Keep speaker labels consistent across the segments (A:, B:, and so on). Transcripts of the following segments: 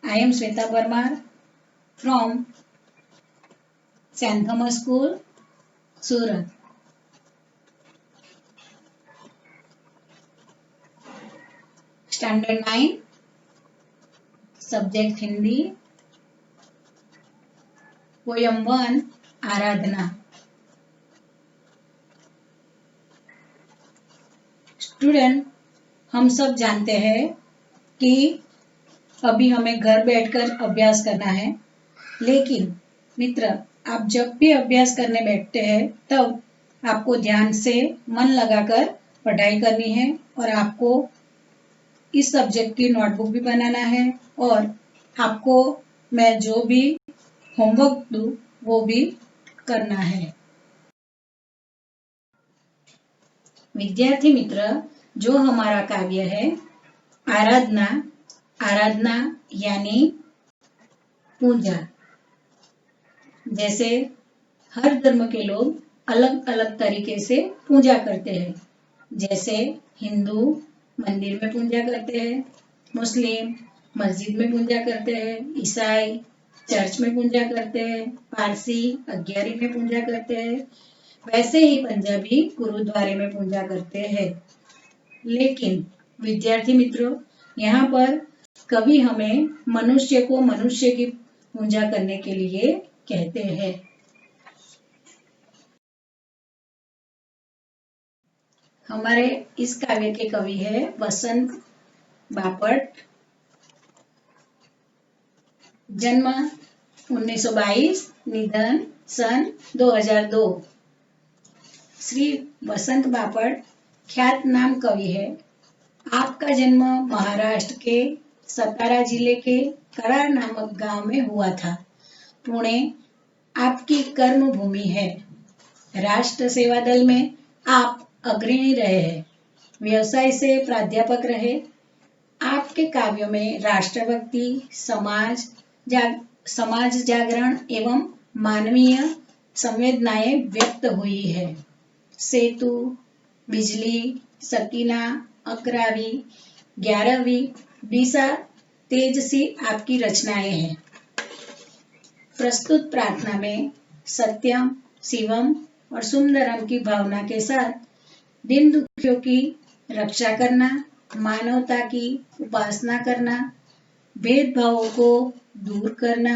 A: I am Shweta Parmar from St. Thomas School, Surat. Standard 9, Subject Hindi, Poem 1, Aradhana. Student, हम सब जानते हैं कि अभी हमें घर बैठकर अभ्यास करना है, लेकिन मित्र, आप जब भी अभ्यास करने बैठते हैं तब आपको ध्यान से मन लगाकर पढ़ाई करनी है और आपको इस सब्जेक्ट की नोटबुक भी बनाना है और आपको मैं जो भी होमवर्क दूं वो भी करना है। विद्यार्थी मित्र, जो हमारा काव्य है आराधना, आराधना यानी पूजा। जैसे हर धर्म के लोग अलग अलग तरीके से पूजा करते हैं। जैसे हिंदू मंदिर में पूजा करते हैं, मुस्लिम मस्जिद में पूजा करते हैं, ईसाई चर्च में पूजा करते हैं, पारसी अग्यारी में पूजा करते हैं, वैसे ही पंजाबी गुरुद्वारे में पूजा करते हैं। लेकिन विद्यार्थी मित्रों, यहाँ पर कवि हमें मनुष्य को मनुष्य की पूजा करने के लिए कहते हैं। हमारे इस काव्य के कवि है वसंत बापट। जन्म 1922, निधन सन 2002। श्री वसंत बापट ख्यातनाम कवि है। आपका जन्म महाराष्ट्र के सतारा जिले के कराड नामक गांव में हुआ था। पुणे आपकी कर्म भूमि है। राष्ट्र सेवा दल में आप अग्रणी रहे हैं। व्यवसाय से प्राध्यापक रहे। आपके काव्यों में राष्ट्रभक्ति, समाज जागरण एवं मानवीय संवेदनाएं व्यक्त हुई है। सेतु, बिजली, सकीना, अकरावी, 11वीं, दिशा, तेजसी आपकी रचनाएं हैं। प्रस्तुत प्रार्थना में सत्यम, शिवम और सुंदरम की भावना के साथ दीन दुखियों की रक्षा करना, मानवता की उपासना करना, भेदभावों को दूर करना,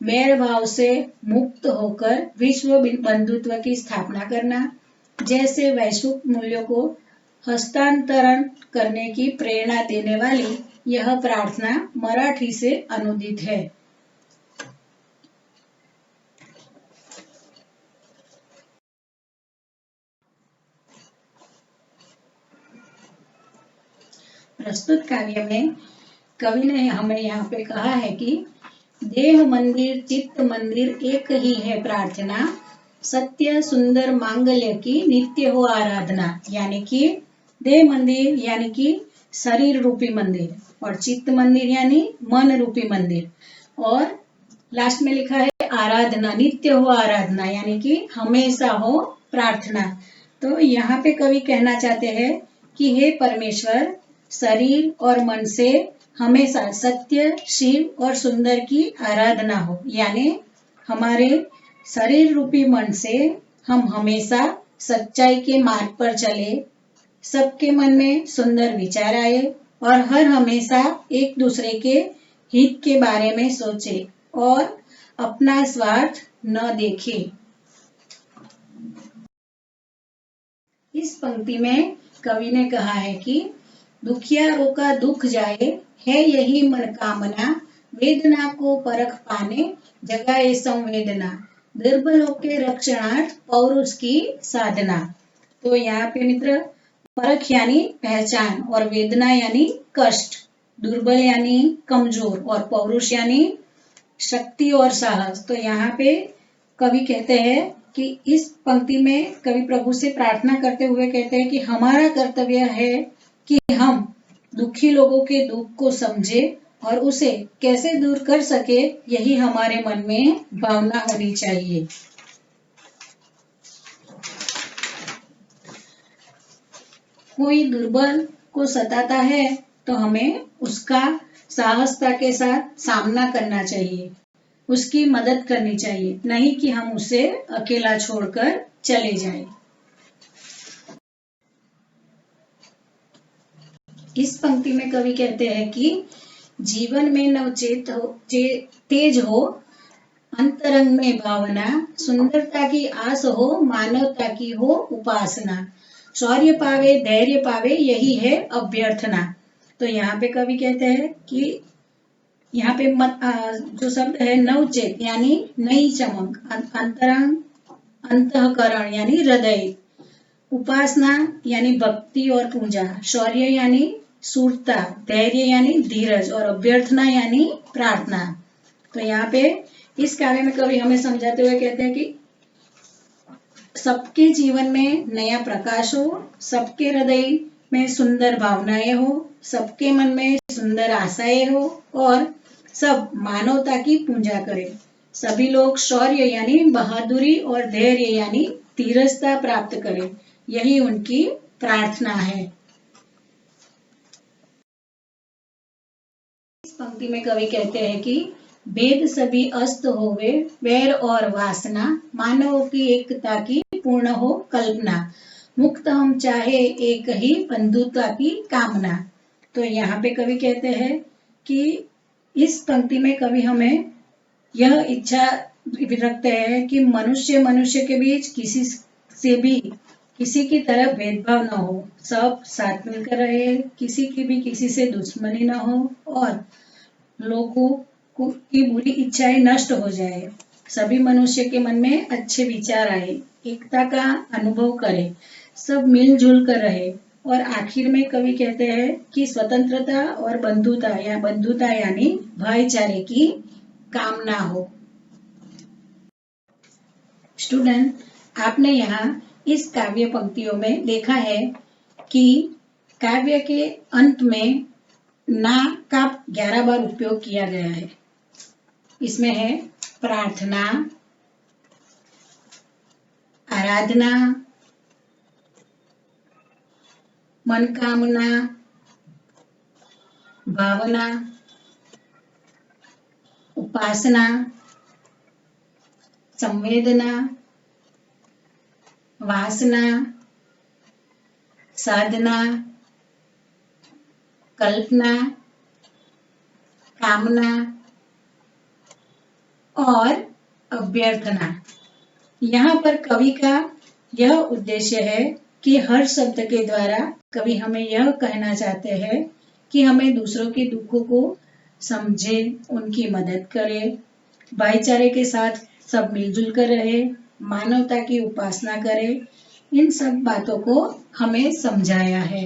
A: वैर भाव से मुक्त होकर विश्व बंधुत्व की स्थापना करना जैसे वैश्विक मूल्यों को हस्तांतरण करने की प्रेरणा देने वाली यह प्रार्थना मराठी से अनुदित है। प्रस्तुत काव्य में कवि ने हमें यहाँ पे कहा है कि देह मंदिर चित्त मंदिर एक ही है प्रार्थना, सत्य सुंदर मांगल्य की नित्य हो आराधना। यानी कि देह मंदिर यानी कि शरीर रूपी मंदिर और चित्त मंदिर यानी मन रूपी मंदिर, और लास्ट में लिखा है आराधना, नित्य हो आराधना यानी कि हमेशा हो प्रार्थना। तो यहाँ पे कवि कहना चाहते हैं कि हे परमेश्वर, शरीर और मन से हमेशा सत्य, शिव और सुंदर की आराधना हो। यानी हमारे शरीर रूपी मन से हम हमेशा सच्चाई के मार्ग पर चले, सबके मन में सुंदर विचार आए और हर हमेशा एक दूसरे के हित के बारे में सोचे और अपना स्वार्थ न देखे। इस पंक्ति में कवि ने कहा है कि दुखियारों का दुख जाए है यही मन कामना, वेदना को परख पाने जगाए संवेदना, दुर्बलों के रक्षणार्थ पौरुष की साधना। तो यहाँ पे मित्र परख यानी पहचान और वेदना यानी कष्ट, दुर्बल यानी कमजोर और पौरुष यानी शक्ति और साहस। तो यहाँ पे कवि कहते हैं कि इस पंक्ति में कवि प्रभु से प्रार्थना करते हुए कहते हैं कि हमारा कर्तव्य है कि हम दुखी लोगों के दुख को समझे और उसे कैसे दूर कर सके, यही हमारे मन में भावना होनी चाहिए। कोई दुर्बल को सताता है तो हमें उसका साहसता के साथ सामना करना चाहिए, उसकी मदद करनी चाहिए, नहीं कि हम उसे अकेला छोड़कर चले जाएं। इस पंक्ति में कवि कहते हैं कि जीवन में नवचेत हो, तेज हो, अंतरंग में भावना, सुंदरता की आस हो, मानवता की हो उपासना, शौर्य पावे धैर्य पावे यही है अभ्यर्थना। तो यहाँ पे कवि कहते हैं कि यहाँ पे जो शब्द है नवचेत यानी नई चमक, अंतरंग अंतःकरण यानी हृदय, उपासना यानी भक्ति और पूजा, शौर्य यानी शूरता, धैर्य यानी धीरज और अभ्यर्थना यानी प्रार्थना। तो यहाँ पे इस काव्य में कवि हमें समझाते हुए कहते हैं कि सबके जीवन में नया प्रकाश हो, सबके हृदय में सुंदर भावनाएं हो, सबके मन में सुंदर आशाएं हो और सब मानवता की पूजा करें। सभी लोग शौर्य यानी बहादुरी और धैर्य यानी धीरजता प्राप्त करें, यही उनकी प्रार्थना है। इस पंक्ति में कवि कहते हैं कि भेद सभी अस्त होवे, वैर और वासना, मानव की एकता की पूर्ण हो कल्पना, मुक्त हम चाहे एक ही बंधुता की कामना। तो यहाँ पे कवि कहते हैं कि इस पंक्ति में कवि हमें यह इच्छा रखते हैं कि मनुष्य मनुष्य के बीच किसी से भी किसी की तरह भेदभाव न हो, सब साथ मिलकर रहे, किसी की भी किसी से दुश्मनी न हो और लोगों की बुरी इच्छाएं नष्ट हो जाए, सभी मनुष्य के मन में अच्छे विचार आए, एकता का अनुभव करे, सब मिलजुल कर रहे और आखिर में कवि कहते हैं कि स्वतंत्रता और बंधुता यानी भाईचारे की कामना हो। स्टूडेंट, आपने यहाँ इस काव्य पंक्तियों में देखा है कि काव्य के अंत में ना का 11 बार उपयोग किया गया है। इसमें है प्रार्थना, आराधना, मनकामना, भावना, उपासना, संवेदना, वासना, साधना, कल्पना, कामना और अभ्यर्थना। यहाँ पर कवि का यह उद्देश्य है कि हर शब्द के द्वारा कवि हमें यह कहना चाहते हैं कि हमें दूसरों के दुखों को समझे, उनकी मदद करे, भाईचारे के साथ सब मिलजुल कर रहे, मानवता की उपासना करे, इन सब बातों को हमें समझाया है।